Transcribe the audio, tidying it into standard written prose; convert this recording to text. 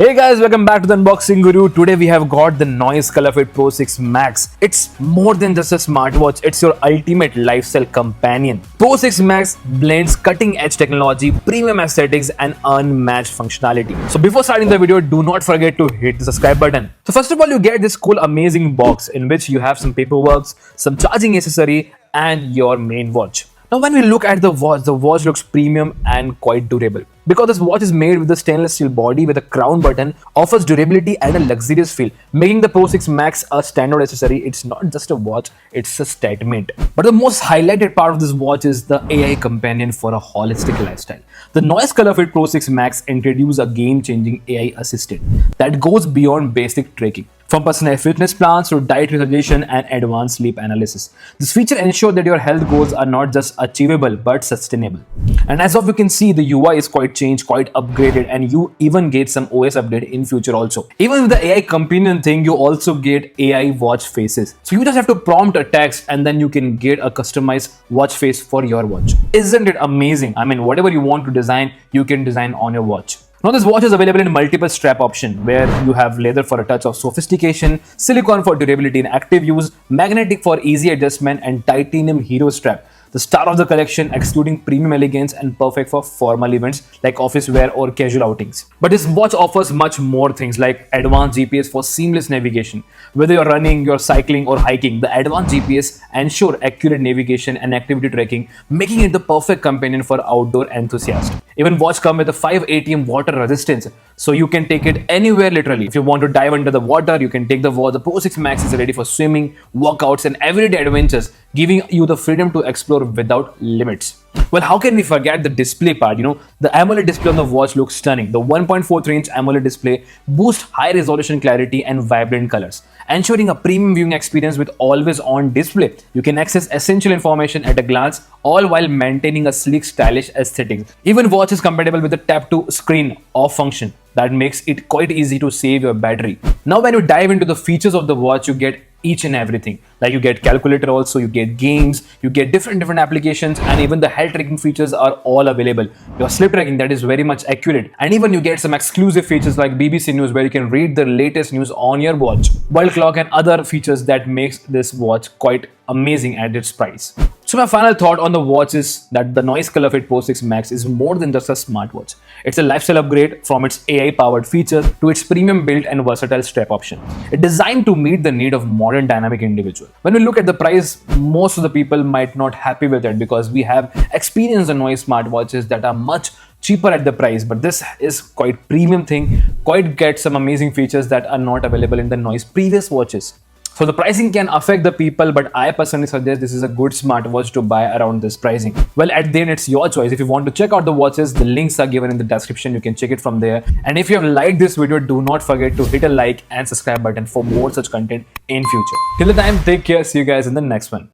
Hey guys, welcome back to the Unboxing Guru. Today we have got the Noise Colorfit Pro 6 Max. It's more than just a smartwatch, it's your ultimate lifestyle companion. Pro 6 Max blends cutting-edge technology, premium aesthetics and unmatched functionality. So before starting the video, do not forget to hit the subscribe button. So first of all, you get this cool amazing box in which you have some paperwork, some charging accessory and your main watch. Now when we look at the watch looks premium and quite durable. Because this watch is made with a stainless steel body with a crown button, offers durability and a luxurious feel, making the Pro 6 Max a standard accessory. It's not just a watch, it's a statement. But the most highlighted part of this watch is the AI companion for a holistic lifestyle. The Noise Colorfit Pro 6 Max introduces a game-changing AI assistant that goes beyond basic tracking. From personal fitness plans to dietary suggestion and advanced sleep analysis. This feature ensures that your health goals are not just achievable but sustainable. And as of you can see, the UI is quite changed, quite upgraded, and you even get some OS update in future also. Even with the AI companion thing, you also get AI watch faces. So you just have to prompt a text and then you can get a customized watch face for your watch. Isn't it amazing? I mean, whatever you want to design, you can design on your watch. Now this watch is available in multiple strap option where you have leather for a touch of sophistication, silicone for durability in active use, magnetic for easy adjustment and titanium hero strap. The star of the collection, excluding premium elegance and perfect for formal events like office wear or casual outings. But this watch offers much more things like advanced GPS for seamless navigation. Whether you're running, you're cycling or hiking, the advanced GPS ensure accurate navigation and activity tracking, making it the perfect companion for outdoor enthusiasts. Even watch come with a 5 ATM water resistance, so you can take it anywhere literally. If you want to dive into the water, you can take the watch. The Pro 6 Max is ready for swimming, workouts and everyday adventures, giving you the freedom to explore without limits. Well, how can we forget the display part? The AMOLED display on the watch looks stunning. The 1.43-inch AMOLED display boosts high resolution clarity and vibrant colors, ensuring a premium viewing experience with always-on display. You can access essential information at a glance, all while maintaining a sleek, stylish aesthetic. Even watch is compatible with the tap-to-screen off function that makes it quite easy to save your battery. Now, when you dive into the features of the watch, you get each and everything. Like you get calculator also, you get games, you get different applications, and even the health tracking features are all available. Your sleep tracking that is very much accurate, and even you get some exclusive features like BBC News where you can read the latest news on your watch, world clock and other features that makes this watch quite amazing at its price. So my final thought on the watch is that the Noise Colorfit Pro 6 Max is more than just a smartwatch. It's a lifestyle upgrade from its AI-powered features to its premium built and versatile strap option. It's designed to meet the need of modern dynamic individual. When we look at the price, most of the people might not happy with it because we have experienced the Noise smartwatches that are much cheaper at the price, but this is quite premium thing, quite get some amazing features that are not available in the Noise previous watches. So the pricing can affect the people, but I personally suggest this is a good smartwatch to buy around this pricing. Well, at the end, it's your choice. If you want to check out the watches, the links are given in the description. You can check it from there. And if you have liked this video, do not forget to hit a like and subscribe button for more such content in future. Till the time, take care. See you guys in the next one.